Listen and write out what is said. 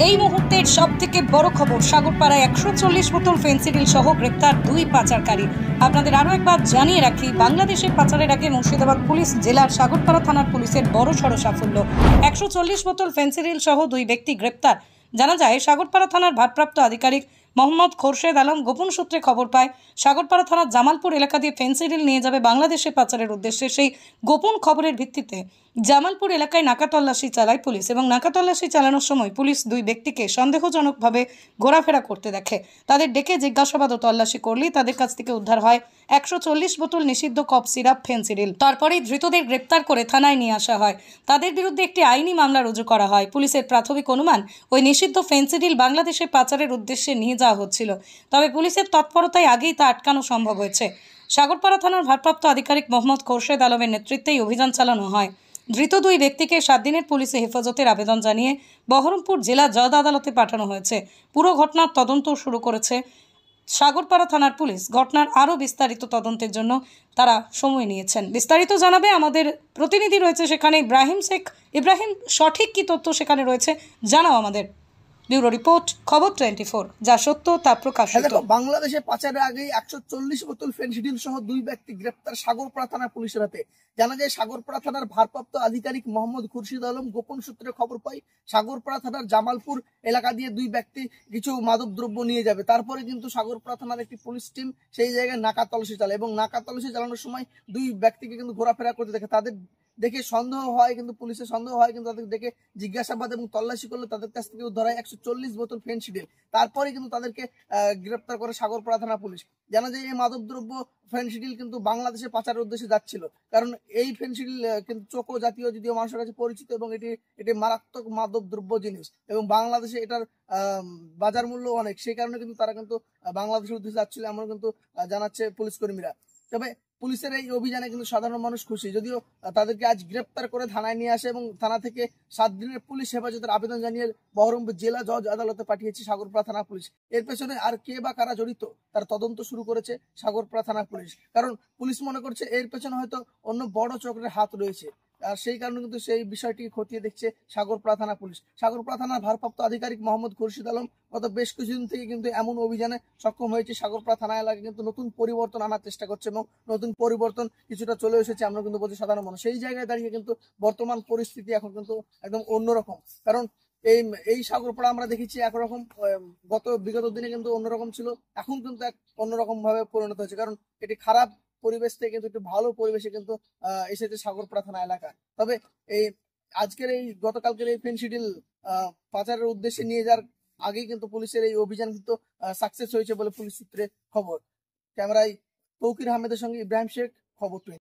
এই মুহূর্তের সবথেকে বড় খবর, সাগরপাড়ায় 140 বোতল ফেন্সিডিল সহ গ্রেপ্তার 2 পাচারকারী। আপনাদের আরো একবার জানিয়ে রাখি, বাংলাদেশে পাচারের আগে মুর্শিদাবাদ পুলিশ জেলার সাগরপাড়া থানার পুলিশের বড়সড় সাফল্য। 140 বোতল ফেন্সিডিল সহ 2 ব্যক্তি গ্রেপ্তার। জানা যায়, সাগরপাড়া থানার ভারপ্রাপ্ত আধিকারিক মোহাম্মদ খোরশেদ আলম গোপন সূত্রে খবর পায় সাগরপাড়া থানার জামালপুর এলাকা দিয়ে ফেন্সিডিল নিয়ে যাবে বাংলাদেশে পাচারের উদ্দেশ্যে। সেই গোপন খবরের ভিত্তিতে জামালপুর এলাকায় নাকা তল্লাশি চালায় পুলিশ এবং নাকা তল্লাশি চালানোর সময় পুলিশ 2 ব্যক্তিকে সন্দেহজনকভাবে ঘোরাফেরা করতে দেখে। তাদের ডেকে জিজ্ঞাসাবাদ ও তল্লাশি করলেই তাদের কাছ থেকে উদ্ধার হয় 140 বোতল নিষিদ্ধ কফ সিরাপ ফেন্সিডিল। তারপরেই ধৃতদের গ্রেপ্তার করে থানায় নিয়ে আসা হয়। তাদের বিরুদ্ধে একটি আইনি মামলা রুজু করা হয়। পুলিশের প্রাথমিক অনুমান, ওই নিষিদ্ধ ফেন্সিডিল বাংলাদেশে পাচারের উদ্দেশ্যে নিয়ে যাওয়া হচ্ছিল। তবে পুলিশের তৎপরতায় আগেই তা আটকানো সম্ভব হয়েছে। সাগরপাড়া থানার ভারপ্রাপ্ত আধিকারিক মোহাম্মদ খোরশেদ আলমের নেতৃত্বেই অভিযান চালানো হয়। ধৃত 2 ব্যক্তিকে 7 দিনের পুলিশে হেফাজতের আবেদন জানিয়ে বহরমপুর জেলা জজ আদালতে পাঠানো হয়েছে। পুরো ঘটনার তদন্ত শুরু করেছে সাগরপাড়া থানার পুলিশ। ঘটনার আরও বিস্তারিত তদন্তের জন্য তারা সময় নিয়েছেন। বিস্তারিত জানাবে আমাদের প্রতিনিধি রয়েছে সেখানে ইব্রাহিম শেখ। ইব্রাহিম, সঠিক কি তথ্য সেখানে রয়েছে জানাও আমাদের। ব্যুরো রিপোর্ট, খবর 24, যা সত্য তা প্রকাশিত। বাংলাদেশে পাচারের আগে 140 বোতল ফেন্সিডিল সহ 2 ব্যক্তি গ্রেপ্তার সাগরপাড়া থানার পুলিশের হাতে। জানা যায়, সাগরপাড়া থানার ভারপ্রাপ্ত আধিকারিক মোহাম্মদ খোরশেদ আলম গোপন সূত্রে খবর পায় সাগরপাড়া থানার জামালপুর এলাকা দিয়ে 2 ব্যক্তি কিছু মাদক দ্রব্য নিয়ে যাবে। তারপরে কিন্তু সাগরপাড়া থানার একটি পুলিশ টিম সেই জায়গায় নাকা তল্লাশি চালায় এবং নাকা তল্লাশি চালানোর সময় 2 ব্যক্তিকে কিন্তু ঘোরাফেরা করতে দেখে। তাদের দেখে সন্দেহ হয়, কিন্তু পুলিশের সন্দেহ হয়, কিন্তু তাদের দেখে জিজ্ঞাসাবাদ এবং তল্লাশি করলে তাদের কাছ থেকে উদ্ধার হয় 140 বোতল ফেন্সিডিল। তারপরে কিন্তু তাদেরকে গ্রেপ্তার করে সাগরপাড়া থানা পুলিশ। জানা যায়, এই মাদকদ্রব্য ফেন্সিডিল কিন্তু বাংলাদেশে পাচারের উদ্দেশ্যে যাচ্ছিল, কারণ এই ফেন্সিডিল কিন্তু চোকো জাতীয়, যদিও মানুষের কাছে পরিচিত, এবং এটি মারাত্মক মাদকদ্রব্য জিনিস এবং বাংলাদেশে এটার বাজার মূল্য অনেক। সেই কারণে কিন্তু তারা কিন্তু বাংলাদেশের উদ্দেশ্যে যাচ্ছিল, এমন কিন্তু জানাচ্ছে পুলিশ কর্মীরা। তবে পুলিশের এই অভিযানে কিন্তু সাধারণ মানুষ খুশি, যদিও তাদেরকে আজ গ্রেপ্তার করে থানায় নিয়ে আসে এবং থানা থেকে 7 দিনের পুলিশ হেফাজতের আবেদন জানিয়ে বহরমপুর জেলা জজ আদালতে পাঠিয়েছে সাগরপাড়া থানা পুলিশ। এর পেছনে আর কে বা কারা জড়িত তার তদন্ত শুরু করেছে সাগরপাড়া থানা পুলিশ, কারণ পুলিশ মনে করছে এর পেছনে হয়তো অন্য বড় চক্রের হাত রয়েছে। আর সেই কারণে কিন্তু সেই বিষয়টি খতিয়ে দেখছে সাগরপাড়া থানা পুলিশ। সাগরপাড়া থানার ভারপ্রাপ্ত আধিকারিক মোহাম্মদ খোরশেদ আলম গত বেশ কিছুদিন থেকে কিন্তু এমন অভিযানে সক্ষম হয়েছে। সাগরপাড়া থানা এলাকায় কিন্তু নতুন পরিবর্তন আনার চেষ্টা করছে এবং নতুন পরিবর্তন কিছুটা চলে এসেছে, আমরা কিন্তু বলছি সাধারণ মানুষ। সেই জায়গায় দাঁড়িয়ে কিন্তু বর্তমান পরিস্থিতি এখন কিন্তু একদম অন্যরকম, কারণ এই সাগরপাড়া আমরা দেখেছি একরকম, বিগত দিনে কিন্তু অন্যরকম ছিল, এখন কিন্তু এক অন্যরকম ভাবে পরিণত হয়েছে, কারণ এটি খারাপ পরিবেশ থেকে কিন্তু একটু ভালো পরিবেশে কিন্তু এসেছে সাগরপাড়া থানা এলাকা। তবে এই গতকালকের এই ফেন্সিডিল পাচারের উদ্দেশ্যে নিয়ে যাওয়ার আগেই কিন্তু পুলিশের এই অভিযান কিন্তু সাকসেস হয়েছে বলে পুলিশ সূত্রে খবর। ক্যামেরায় তৌকির আহমেদের সঙ্গে ইব্রাহিম শেখ, খবর 20।